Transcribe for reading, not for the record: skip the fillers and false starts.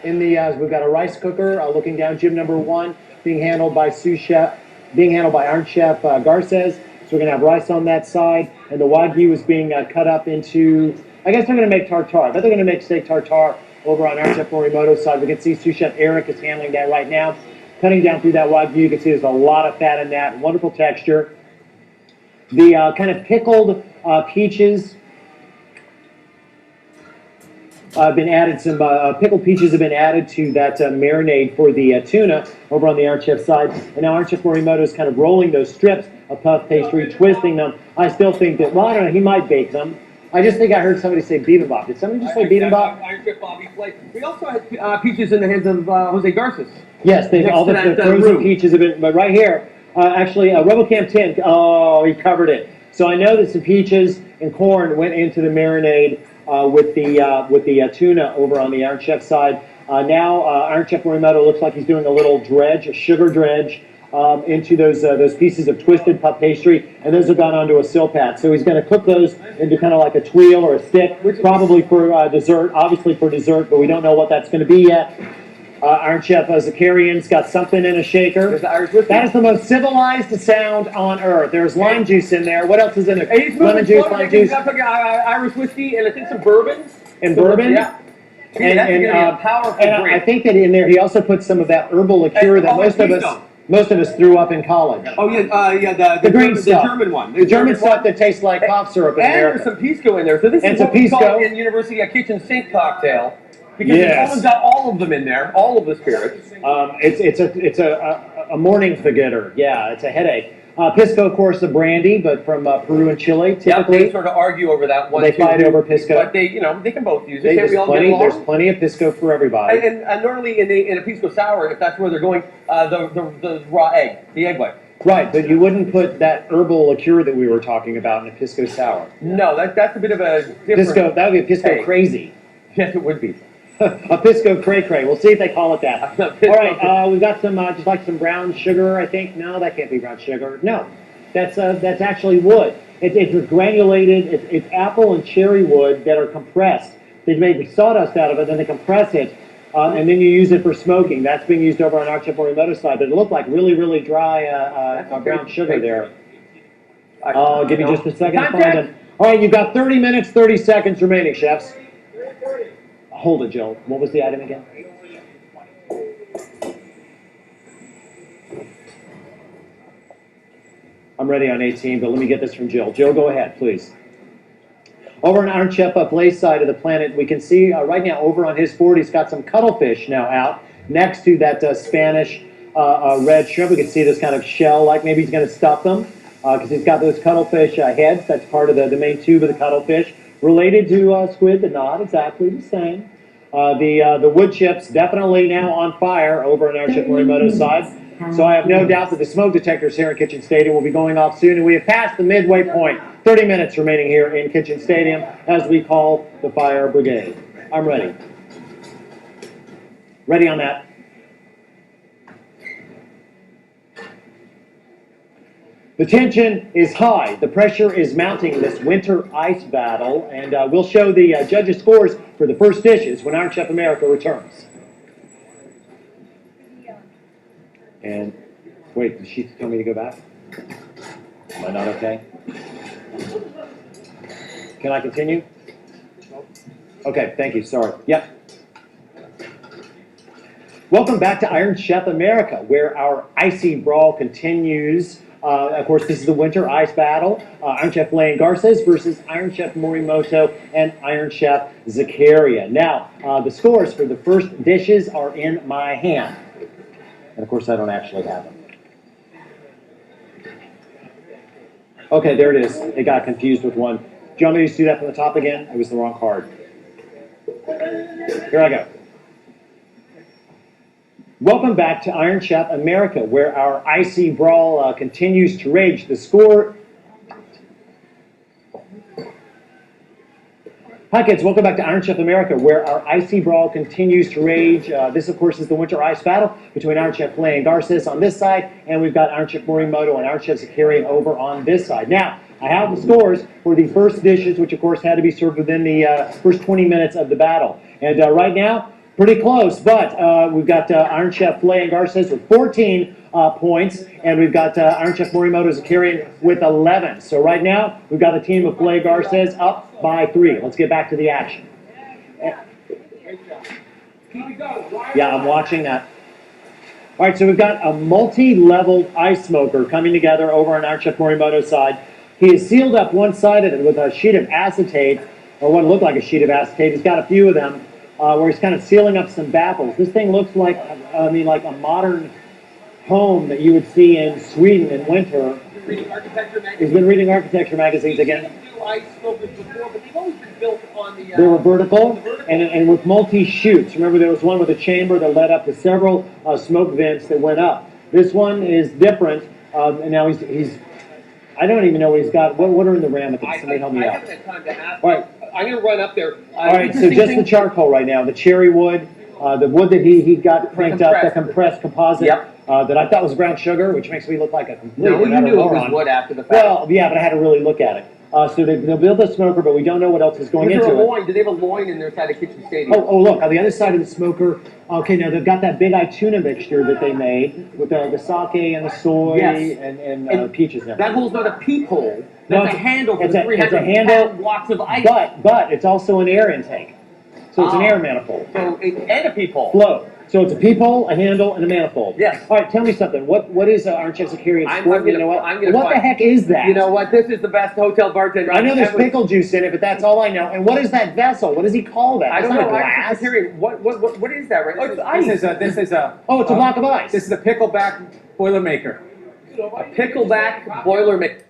in the we've got a rice cooker looking down gym number 1, being handled by Iron Chef Garces. So we're gonna have rice on that side, and the Wagyu is being cut up into. I guess they're gonna make tartare. I bet they're gonna make steak tartare over on Iron Chef Morimoto's side. We can see sous chef Eric is handling that right now, cutting down through that Wagyu. You can see there's a lot of fat in that. Wonderful texture. The kind of pickled peaches been added. Some pickled peaches have been added to that marinade for the tuna over on the Iron Chef side. And now Iron Chef Morimoto is kind of rolling those strips of puff pastry, twisting them. I still think that, well, I don't know, he might bake them. I just think I heard somebody say bibimbap. Did somebody just say bibimbap? Iron Chef Bobby Flake. We also had peaches in the hands of Jose Garces. Yes, all the frozen peaches have been, but right here, actually, RoboCam 10, oh, he covered it. So I know that some peaches and corn went into the marinade with the tuna over on the Iron Chef side. Now Iron Chef Morimoto looks like he's doing a little dredge, a sugar dredge, into those pieces of twisted puff pastry, and those have gone onto a silpat. So he's going to cook those into kind of like a tweel or a stick, probably for dessert, obviously for dessert, but we don't know what that's going to be yet. Iron Chef Zakarian's got something in a shaker. That is the most civilized sound on earth. There's lime juice in there. What else is in there? Lemon juice, lime juice. Irish whiskey, and I think some bourbon. And bourbon? Yeah. And powerful I think that in there he also put some of that herbal liqueur that most of us threw up in college. Oh yeah, the green stuff. The German one. The German stuff that tastes like cough syrup in America. And there's some pisco in there. So this is what we call in university a kitchen sink cocktail. Because it's got all of them in there, all of the spirits. It's a morning forgetter. Yeah, it's a headache. Pisco, of course, the brandy, but from Peru and Chile, typically. Yeah, they sort of argue over that one. They fight over Pisco. But they can both use it. There's plenty of Pisco for everybody. And normally in a Pisco sour, if that's where they're going, the raw egg, the egg white. Right, but you wouldn't put that herbal liqueur that we were talking about in a Pisco sour. No, that's a bit of a different. Pisco, that would be a Pisco crazy. Yes, it would be. A Pisco cray-cray. We'll see if they call it that. All right, we've got some, just like some brown sugar, I think. No, that can't be brown sugar. No, that's actually wood. It's granulated. It's apple and cherry wood that are compressed. They make sawdust out of it, then they compress it, and then you use it for smoking. That's being used over on Iron Chef Morimoto's side, but it looked like really, really dry brown sugar there. I'll give you just a second to find it. All right, you've got 30 minutes, 30 seconds remaining, chefs. Hold it, Joe. What was the item again? I'm ready on 18, but let me get this from Jill. Jill, go ahead, please. Over on Iron Chef Blaze side of the planet, we can see right now over on his board, he's got some cuttlefish now out next to that Spanish red shrimp. We can see this kind of shell, like maybe he's going to stuff them because he's got those cuttlefish heads. That's part of the main tube of the cuttlefish. Related to squid, but not exactly the same. The wood chips definitely now on fire over on Iron Chef Morimoto's side. So I have no doubt that the smoke detectors here in Kitchen Stadium will be going off soon, and we have passed the midway point. 30 minutes remaining here in Kitchen Stadium as we call the fire brigade. I'm ready. Ready on that. The tension is high. The pressure is mounting in this winter ice battle, and we'll show the judges' scores for the first dishes when Iron Chef America returns. And wait, did she tell me to go back? Am I not okay? Can I continue? Okay, thank you. Sorry. Yep. Welcome back to Iron Chef America, where our icy brawl continues. Of course, this is the winter ice battle. Iron Chef Lane Garces versus Iron Chef Morimoto and Iron Chef Zakaria. Now, the scores for the first dishes are in my hand. And of course, I don't actually have them. Okay, there it is. It got confused with one. Do you want me to do that from the top again? It was the wrong card. Here I go. Welcome back to Iron Chef America, where our icy brawl continues to rage. The score... Hi kids, welcome back to Iron Chef America, where our icy brawl continues to rage. This, of course, is the winter ice battle between Iron Chef Lane Garces on this side, and we've got Iron Chef Morimoto and Iron Chef Zakarian over on this side. Now, I have the scores for the first dishes, which, of course, had to be served within the first 20 minutes of the battle. And right now, Pretty close, but we've got Iron Chef Flay and Garces with 14 points, and we've got Iron Chef Morimoto Zakarian with 11. So right now, we've got the team of Flay Garces up by 3. Let's get back to the action. Yeah, I'm watching that. All right, so we've got a multi-level ice smoker coming together over on Iron Chef Morimoto's side. He has sealed up one side of it with a sheet of acetate, or what looked like a sheet of acetate. He's got a few of them. Where he's kind of sealing up some baffles. This thing looks like, like a modern home that you would see in Sweden in winter. Reading architecture magazines. He's been reading architecture magazines again. Do ice smokers before, but they've always been built on the. They were vertical and with multi-chutes. Remember, there was one with a chamber that led up to several smoke vents that went up. This one is different, and now he's. I don't even know what he's got. What are in the ramekins? Somebody help me out. I haven't had time to ask. All right. I'm going to run up there. All right, so just the charcoal right now, the cherry wood, the wood that he got cranked up, the compressed composite, that I thought was brown sugar, which makes me look like a complete No, you knew it was moron. wood after the fact. Well, yeah, but I had to really look at it. So they'll build a smoker, but we don't know what else is going into it. Loin? Do they have a loin in their side of Kitchen Stadium? Oh, look, on the other side of the smoker, okay, now they've got that big eye tuna mixture that they made with the sake and the soy and peaches in it. That hole's not a peephole. No, That's a handle for it's the a 300 blocks of ice. But it's also an air intake. So it's an air manifold. And a peephole. Flow. So it's a peephole, a handle, and a manifold. Yes. All right, tell me something. What is Iron Chef Zakarian sport? You know what? I'm What the heck is that? You know what? This is the best hotel bartender. I know there's pickle juice in it, but that's all I know. And what is that vessel? What does he call that? I don't It's know. not a glass. What is that? Right? Oh, it's ice. This is a. Oh, it's a block of ice. This is a pickleback Boilermaker. A pickleback Boilermaker.